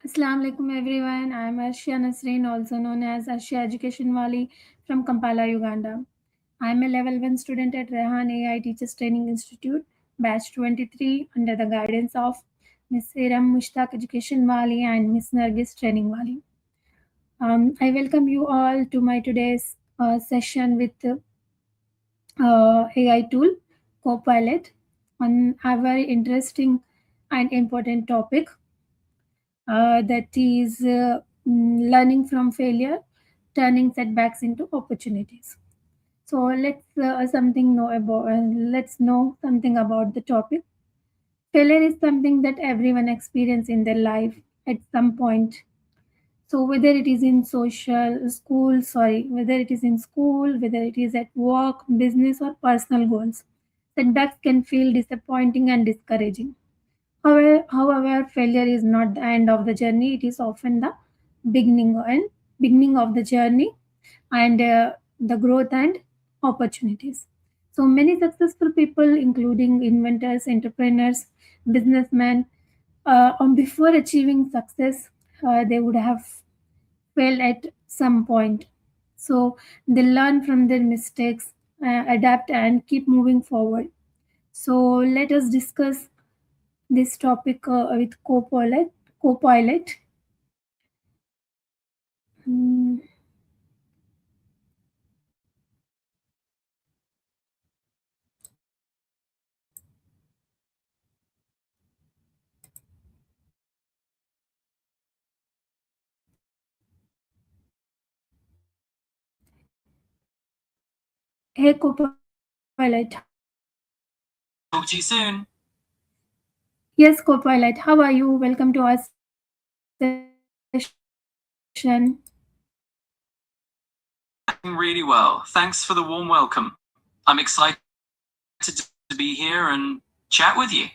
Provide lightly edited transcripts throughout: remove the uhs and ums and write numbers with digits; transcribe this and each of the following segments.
Assalamu alaikum everyone. I am Arshia Nasreen, also known as Arshia Education Wali from Kampala, Uganda. I am a level 1 student at Rehan AI Teachers Training Institute, batch 23, under the guidance of Ms. Iram Mushtaq Education Wali and Ms. Nargis Training Wali. I welcome you all to my today's session with AI tool Copilot on a very interesting and important topic that is learning from failure, turning setbacks into opportunities. So let's know something about the topic. Failure is something that everyone experiences in their life at some point. So whether it is in whether it is in school, whether it is at work, business, or personal goals, setbacks can feel disappointing and discouraging. However, failure is not the end of the journey. It is often the beginning of the journey and the growth and opportunities. So many successful people, including inventors, entrepreneurs, businessmen, before achieving success, they would have failed at some point. So they learn from their mistakes, adapt, and keep moving forward. So let us discuss this topic with Copilot. Copilot. Mm, Hey Copilot. Talk to you soon. Yes, Copilot. How are you? Welcome to our session. I'm really well. Thanks for the warm welcome. I'm excited to be here and chat with you.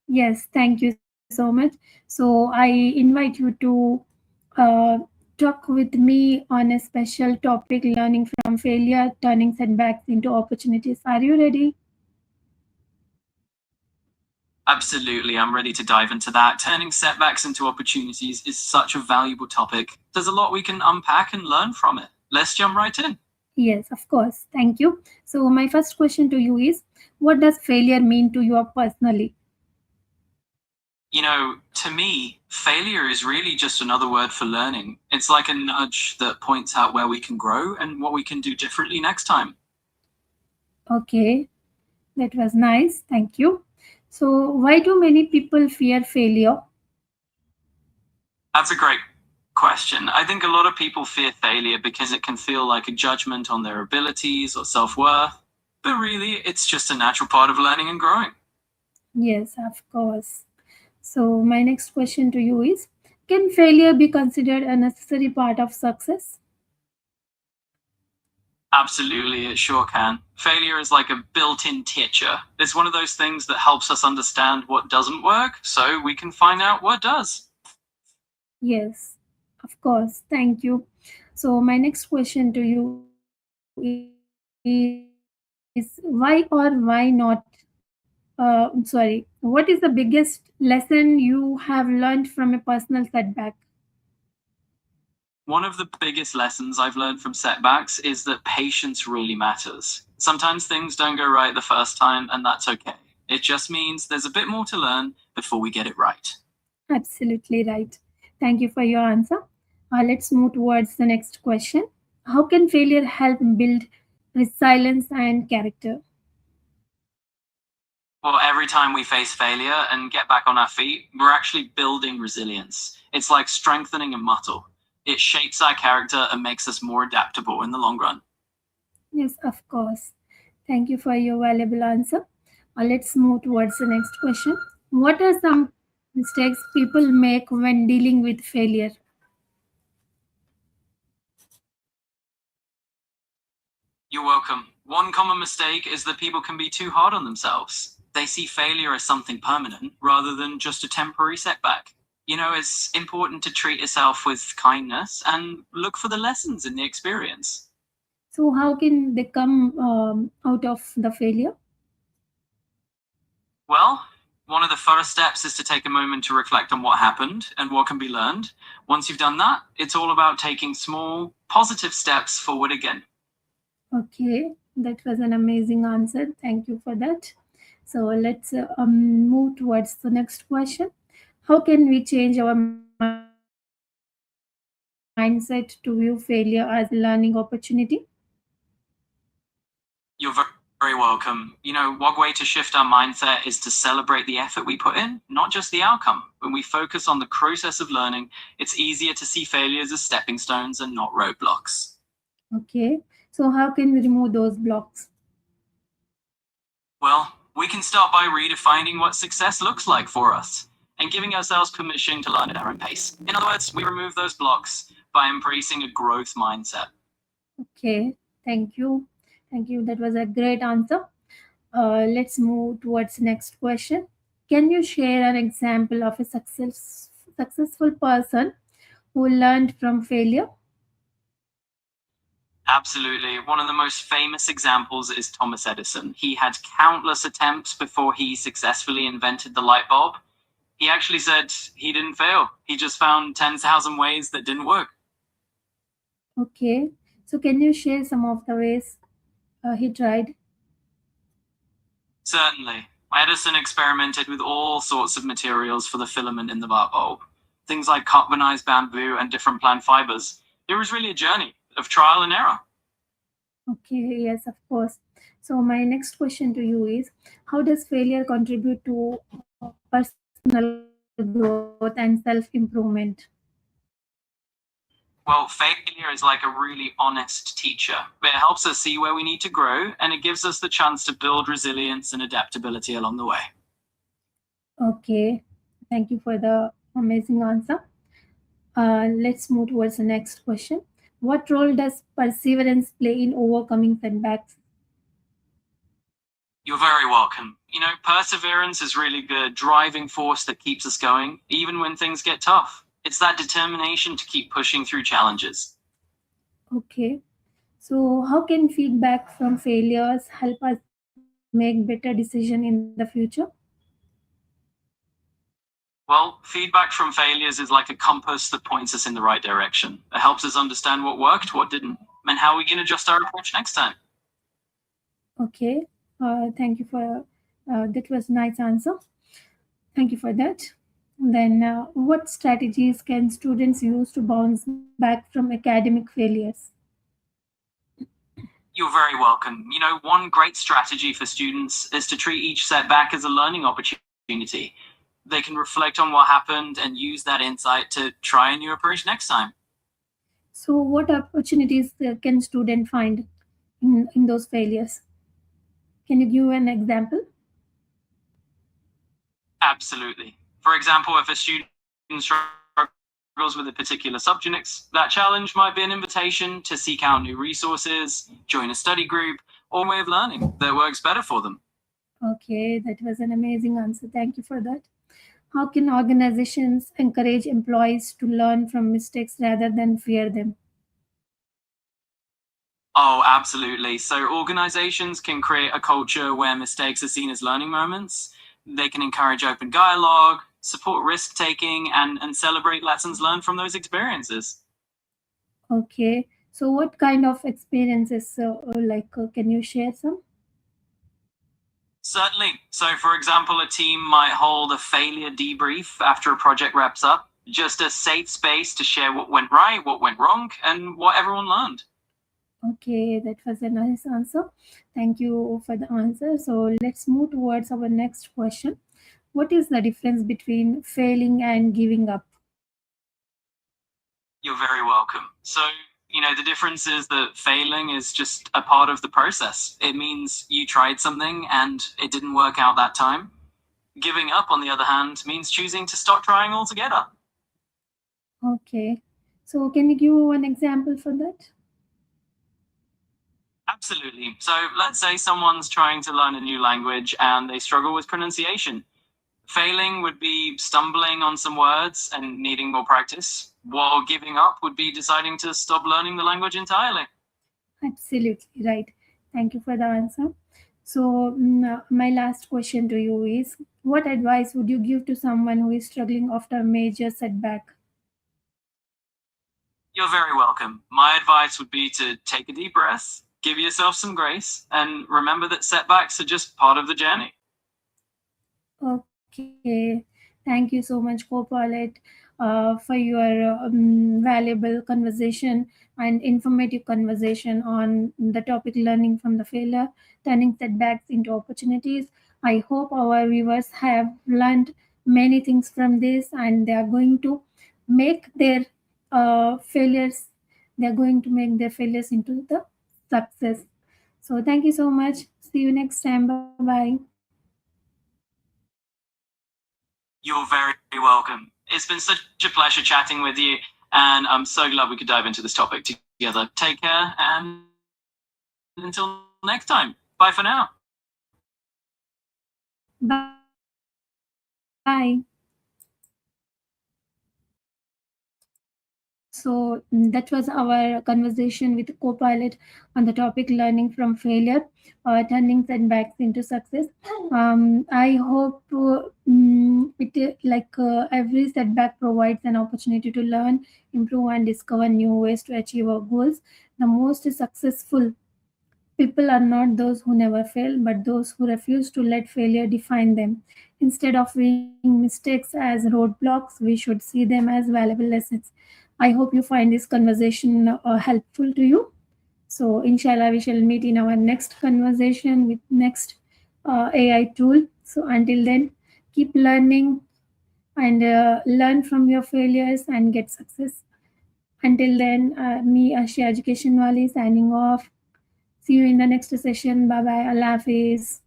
Yes, thank you so much. So I invite you to uh, talk with me on a special topic: learning from failure, turning setbacks into opportunities. Are you ready? Absolutely, I'm ready to dive into that. Turning setbacks into opportunities is such a valuable topic. There's a lot we can unpack and learn from it. Let's jump right in. Yes, of course. Thank you. So my first question to you is, what does failure mean to you personally? To me, failure is really just another word for learning. It's like a nudge that points out where we can grow and what we can do differently next time. Okay, that was nice. Thank you. So why do many people fear failure? That's a great question. I think a lot of people fear failure because it can feel like a judgment on their abilities or self worth, but really, it's just a natural part of learning and growing. Yes, of course. So my next question to you is, can failure be considered a necessary part of success? Absolutely, it sure can. Failure is like a built in teacher. It's one of those things that helps us understand what doesn't work so we can find out what does. Yes, of course. Thank you. So my next question to you is, why or why not? Sorry, what is the biggest lesson you have learned from a personal setback? One of the biggest lessons I've learned from setbacks is that patience really matters. Sometimes things don't go right the first time, and that's okay. It just means there's a bit more to learn before we get it right. Absolutely right. Thank you for your answer. Let's move towards the next question. How can failure help build resilience and character? Well, every time we face failure and get back on our feet, we're actually building resilience. It's like strengthening a muscle. It shapes our character and makes us more adaptable in the long run. Yes, of course. Thank you for your valuable answer. Let's move towards the next question. What are some mistakes people make when dealing with failure? You're welcome. One common mistake is that people can be too hard on themselves. They see failure as something permanent rather than just a temporary setback. It's important to treat yourself with kindness and look for the lessons in the experience. So, how can they come out of the failure? Well, One of the first steps is to take a moment to reflect on what happened and what can be learned. Once you've done that, it's all about taking small, positive steps forward again. Okay, that was an amazing answer. Thank you for that. So let's move towards the next question. How can we change our mindset to view failure as a learning opportunity? You're very welcome. One way to shift our mindset is to celebrate the effort we put in, not just the outcome. When we focus on the process of learning, it's easier to see failures as stepping stones and not roadblocks. Okay, so how can we remove those blocks? Well, we can start by redefining what success looks like for us and giving ourselves permission to learn at our own pace. In other words, we remove those blocks by embracing a growth mindset. Okay, thank you. Thank you. That was a great answer. Let's move towards next question. Can you share an example of a successful person who learned from failure? Absolutely. One of the most famous examples is Thomas Edison. He had countless attempts before he successfully invented the light bulb. He actually said he didn't fail. He just found 10,000 ways that didn't work. Okay, so can you share some of the ways he tried? Certainly. Edison experimented with all sorts of materials for the filament in the light bulb. Things like carbonized bamboo and different plant fibers. It was really a journey of trial and error. Okay, yes, of course. So my next question to you is, how does failure contribute to personal growth and self-improvement? Well, failure is like a really honest teacher. It helps us see where we need to grow, and it gives us the chance to build resilience and adaptability along the way. Okay, thank you for the amazing answer. Let's move towards the next question. What role does perseverance play in overcoming setbacks? You're very welcome. Perseverance is really the driving force that keeps us going, even when things get tough. It's that determination to keep pushing through challenges. Okay, so how can feedback from failures help us make better decision in the future? Well, feedback from failures is like a compass that points us in the right direction. It helps us understand what worked, what didn't, and how we can adjust our approach next time. Okay, thank you for that was nice answer. Thank you for that. Then, what strategies can students use to bounce back from academic failures? You're very welcome. One great strategy for students is to treat each setback as a learning opportunity. They can reflect on what happened and use that insight to try a new approach next time. So, what opportunities can student find in those failures? Can you give an example? Absolutely. For example, if a student struggles with a particular subject, that challenge might be an invitation to seek out new resources, join a study group, or a way of learning that works better for them. Okay, that was an amazing answer. Thank you for that. How can organizations encourage employees to learn from mistakes rather than fear them? Oh, absolutely. So organizations can create a culture where mistakes are seen as learning moments. They can encourage open dialogue, support risk taking, and celebrate lessons learned from those experiences. Okay, so what kind of experiences, can you share some? Certainly. So, for example, a team might hold a failure debrief after a project wraps up, just a safe space to share what went right, what went wrong, and what everyone learned. Okay, that was a nice answer. Thank you for the answer. So let's move towards our next question. What is the difference between failing and giving up? You're very welcome. So, the difference is that failing is just a part of the process. It means you tried something and it didn't work out that time. Giving up, on the other hand, means choosing to stop trying altogether. Okay, so can you give one example for that? Absolutely. So, let's say someone's trying to learn a new language and they struggle with pronunciation. Failing would be stumbling on some words and needing more practice, while giving up would be deciding to stop learning the language entirely. Absolutely right. Thank you for the answer. So, my last question to you is, What advice would you give to someone who is struggling after a major setback? You're very welcome. My advice would be to take a deep breath, give yourself some grace, and remember that setbacks are just part of the journey. Okay, thank you so much, co-pilot, for your valuable conversation and informative conversation on the topic learning from the failure, turning setbacks into opportunities. I hope our viewers have learned many things from this, and they are going to make their failures. They are going to make their failures into the success. So, thank you so much. See you next time. Bye bye. You're very welcome. It's been such a pleasure chatting with you, and I'm so glad we could dive into this topic together. Take care, and until next time, bye for now. Bye. So that was our conversation with co-pilot on the topic learning from failure, turning setbacks into success. I hope every setback provides an opportunity to learn, improve, and discover new ways to achieve our goals. The most successful people are not those who never fail, but those who refuse to let failure define them. Instead of viewing mistakes as roadblocks, we should see them as valuable lessons. I hope you find this conversation helpful to you. So, inshallah, we shall meet in our next conversation with next AI tool. So, until then, keep learning and learn from your failures and get success. Until then, me, Ashia Education Wali, signing off. See you in the next session. Bye bye. Allah Hafiz.